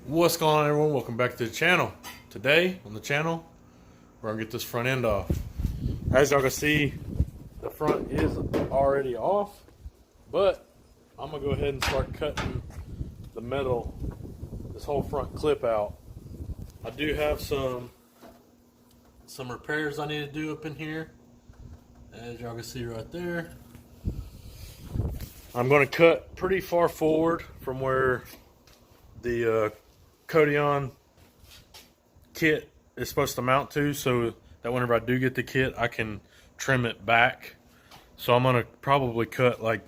What's going on, everyone? Welcome back to the channel. Today on the channel, we're gonna get this front end off. As y'all can see, the front is already off, but I'm gonna go ahead and start cutting the metal, this whole front clip out. I do have some repairs I need to do up in here, as y'all can see right there. I'm gonna cut pretty far forward from where the CODION kit is supposed to mount to, so that whenever I do get the kit, I can trim it back. So I'm gonna probably cut like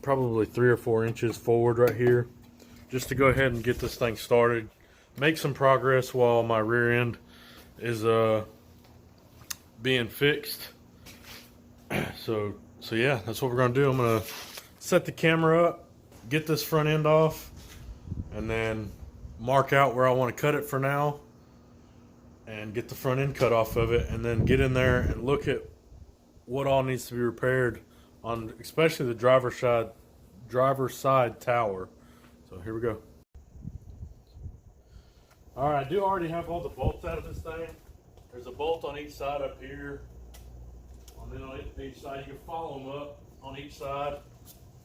probably 3 or 4 inches forward right here, just to go ahead and get this thing started, make some progress while my rear end is being fixed. So yeah, that's what we're gonna do. I'm gonna set the camera up, get this front end off, and then mark out where I want to cut it for now and get the front end cut off of it, and then get in there and look at what all needs to be repaired on especially the driver's side tower. So here we go. Alright, I do already have all the bolts out of this thing. There's a bolt on each side up here, and then on each side you can follow them up on each side.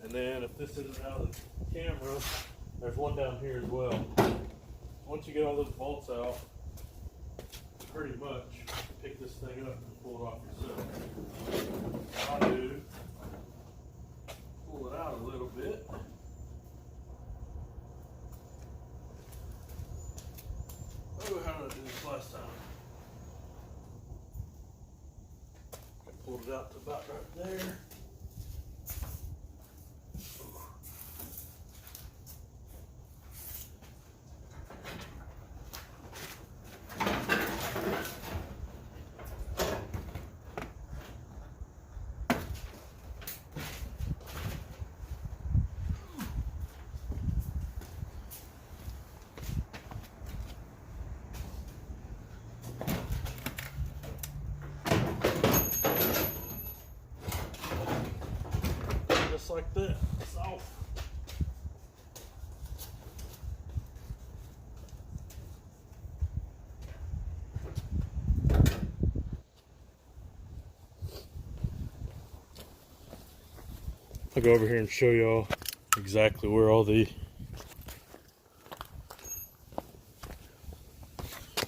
And then if this isn't out of the camera, there's one down here as well. Once you get all those bolts out, pretty much pick this thing up and pull it off yourself. What I do, pull it out a little bit. Oh, how did I do this last time? I pulled it out to about right there. Just like that, it's off. I'll go over here and show y'all exactly where all the,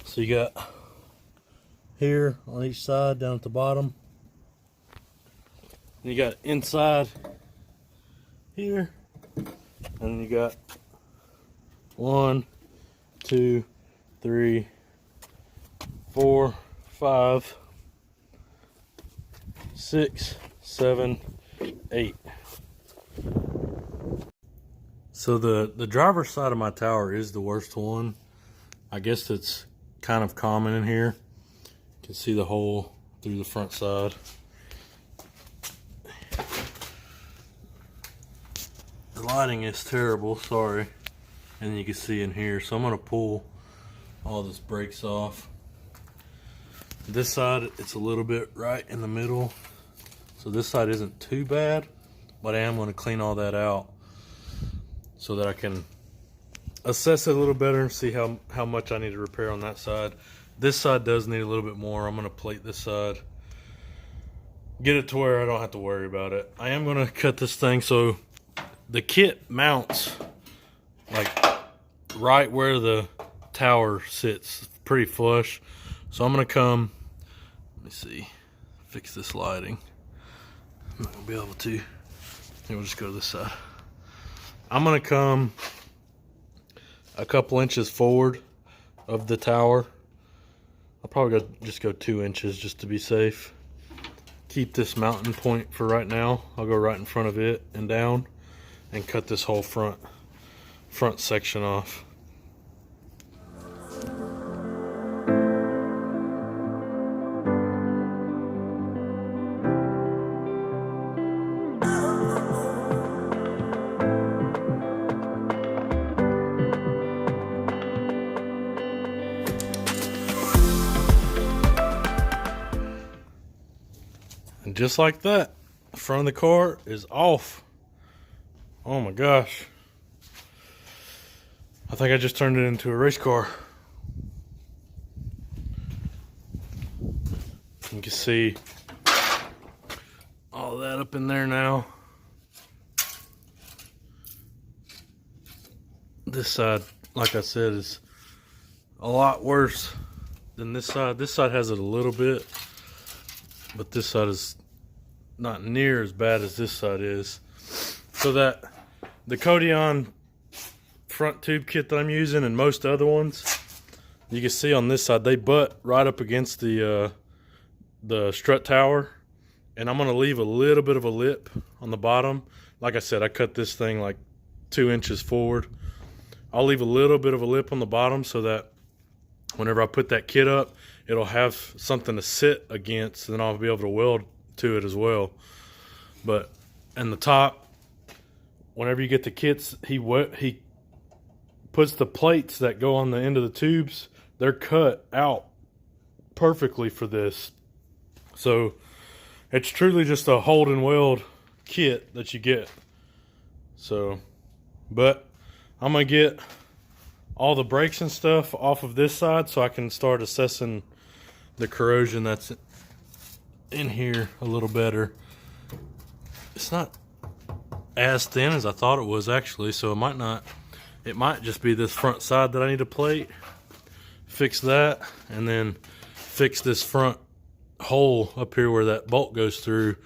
so you got here on each side down at the bottom, and you got inside here, and then you got 1, 2, 3, 4, 5, 6, 7, 8. So the driver's side of my tower is the worst one. I guess it's kind of common in here. You can see the hole through the front side. The lighting is terrible, sorry. And you can see in here, so I'm gonna pull all this brakes off. This side, it's a little bit right in the middle. So this side isn't too bad, but I am gonna clean all that out so that I can assess it a little better and see how much I need to repair on that side. This side does need a little bit more. I'm gonna plate this side, get it to where I don't have to worry about it. I am gonna cut this thing so the kit mounts like right where the tower sits, pretty flush. So I'm gonna come, let me see, fix this lighting. I'm not gonna be able to. Maybe we'll just go to this side. I'm gonna come a couple inches forward of the tower. I'll probably just go 2 inches just to be safe. Keep this mounting point for right now. I'll go right in front of it and down and cut this whole front section off. And just like that, the front of the car is off. Oh my gosh. I think I just turned it into a race car. You can see all that up in there now. This side, like I said, is a lot worse than this side. This side has it a little bit, but this side is not near as bad as this side is. So that the CODION front tube kit that I'm using and most other ones, you can see on this side, they butt right up against the strut tower, and I'm gonna leave a little bit of a lip on the bottom. Like I said, I cut this thing like 2 inches forward. I'll leave a little bit of a lip on the bottom so that whenever I put that kit up, it'll have something to sit against, and then I'll be able to weld to it as well. But in the top, whenever you get the kits, he puts the plates that go on the end of the tubes, they're cut out perfectly for this. So it's truly just a hold and weld kit that you get. So, but I'm gonna get all the brakes and stuff off of this side so I can start assessing the corrosion that's in here a little better. It's not as thin as I thought it was actually, so it might just be this front side that I need to plate, fix that, and then fix this front hole up here where that bolt goes through,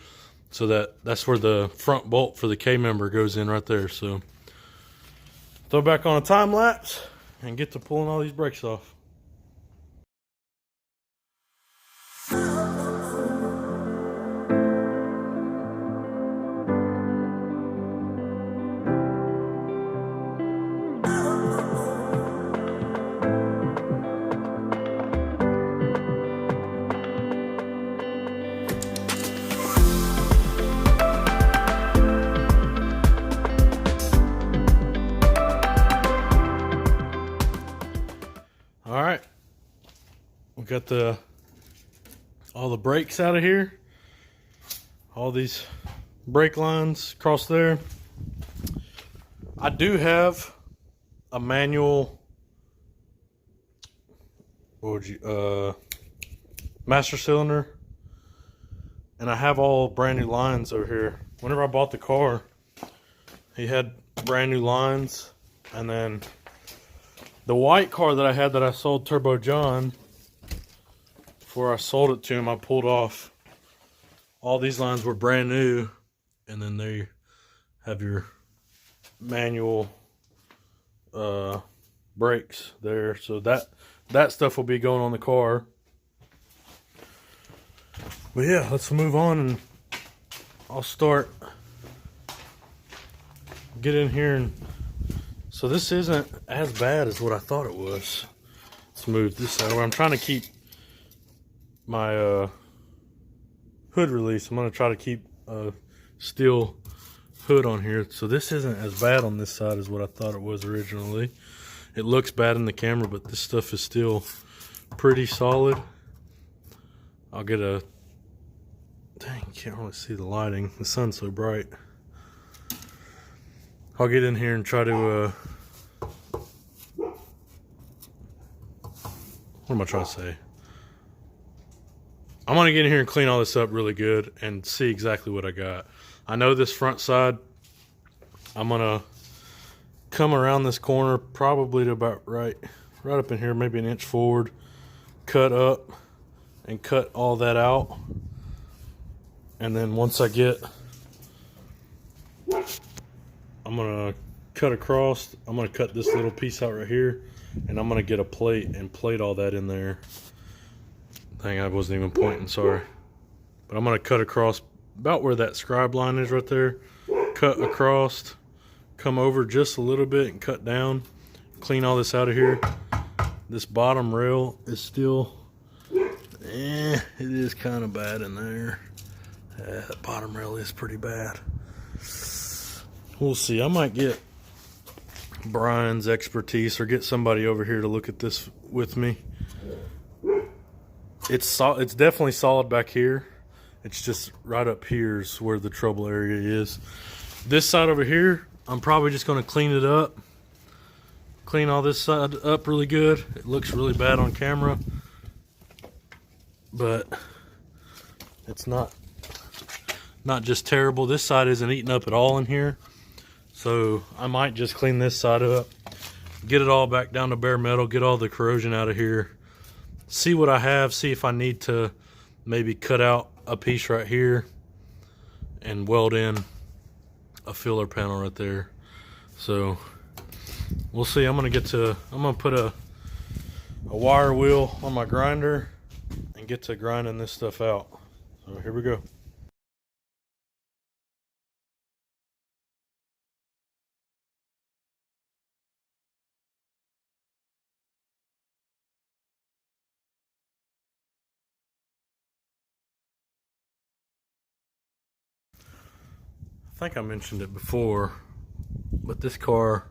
so that's where the front bolt for the K-member goes in right there. So throw back on a time lapse and get to pulling all these brakes off. All right, we got all the brakes out of here, all these brake lines across there. I do have a manual, master cylinder, and I have all brand new lines over here. Whenever I bought the car, he had brand new lines, and then the white car that I had that I sold Turbo John, before I sold it to him, I pulled off. All these lines were brand new, and then they have your manual brakes there. So that stuff will be going on the car. But yeah, let's move on, and I'll start. Get in here and. So this isn't as bad as what I thought it was. Let's move this out of where I'm trying to keep my hood release. I'm going to try to keep a steel hood on here. So this isn't as bad on this side as what I thought it was originally. It looks bad in the camera, but this stuff is still pretty solid. I'll get a... Dang, you can't really see the lighting. The sun's so bright. I'll get in here and try to, what am I trying to say? I'm going to get in here and clean all this up really good and see exactly what I got. I know this front side, I'm going to come around this corner probably to about right up in here, maybe an inch forward, cut up and cut all that out. And then once I get... I'm gonna cut across. I'm gonna cut this little piece out right here, and I'm gonna get a plate and plate all that in there. Dang, I wasn't even pointing, sorry. But I'm gonna cut across about where that scribe line is right there. Cut across, come over just a little bit and cut down. Clean all this out of here. This bottom rail is still, it is kind of bad in there. That bottom rail is pretty bad. We'll see. I might get Brian's expertise or get somebody over here to look at this with me. It's definitely solid back here. It's just right up here is where the trouble area is. This side over here, I'm probably just going to clean it up Clean all this side up really good. It looks really bad on camera, but it's not just terrible. This side isn't eating up at all in here, so I might just clean this side up, get it all back down to bare metal, get all the corrosion out of here, see what I have, see if I need to maybe cut out a piece right here and weld in a filler panel right there. So we'll see. I'm gonna put a wire wheel on my grinder and get to grinding this stuff out. So here we go. I think I mentioned it before, but this car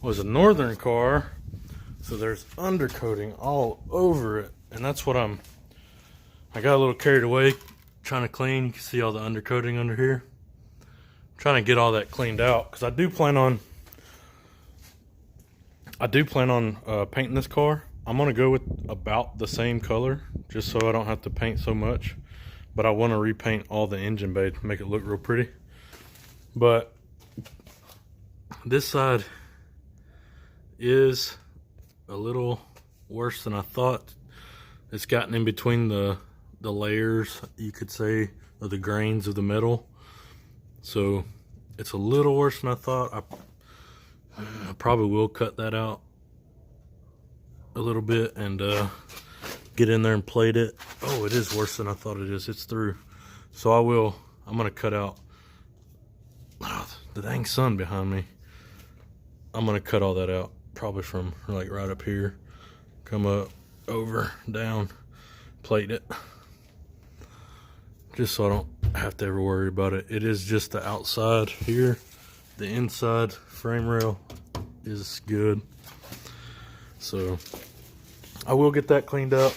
was a northern car, so there's undercoating all over it, and that's what I got a little carried away trying to clean. You can see all the undercoating under here. I'm trying to get all that cleaned out because I do plan on painting this car. I'm gonna go with about the same color just so I don't have to paint so much, but I want to repaint all the engine bay to make it look real pretty. But this side is a little worse than I thought. It's gotten in between the layers, you could say, of the grains of the metal. So it's a little worse than I thought. I probably will cut that out a little bit and get in there and plate it. Oh, it is worse than I thought it is. It's through. So I'm gonna cut out the dang sun behind me. I'm gonna cut all that out, probably from like right up here, come up, over, down, plate it, just so I don't have to ever worry about it. It is just the outside here. The inside frame rail is good. So I will get that cleaned up.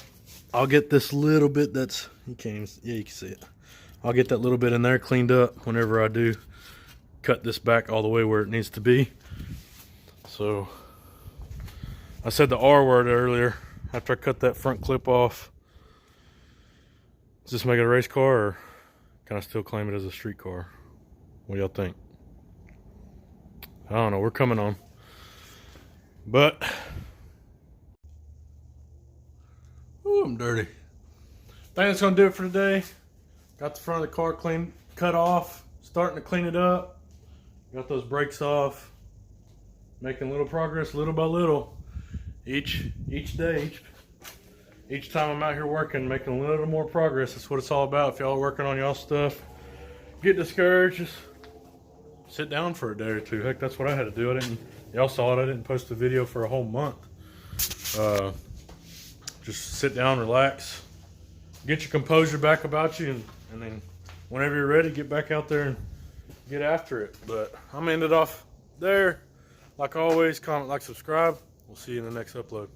I'll get this little bit that's, you can see it. I'll get that little bit in there cleaned up whenever I do cut this back all the way where it needs to be. So I said the R word earlier after I cut that front clip off. Does this make it a race car, or can I still claim it as a street car? What do y'all think? I don't know, we're coming on. But ooh, I'm dirty. I think that's gonna do it for today. Got the front of the car cut off, starting to clean it up. Got those brakes off, making little progress little by little. Each day, each time I'm out here working, making a little more progress. That's what it's all about. If y'all are working on y'all stuff, get discouraged, just sit down for a day or two. Heck, that's what I had to do. Y'all saw it, I didn't post a video for a whole month. Just sit down, relax, get your composure back about you, and then whenever you're ready, get back out there and get after it. But I'm gonna end it off there. Like always, comment, like, subscribe. We'll see you in the next upload.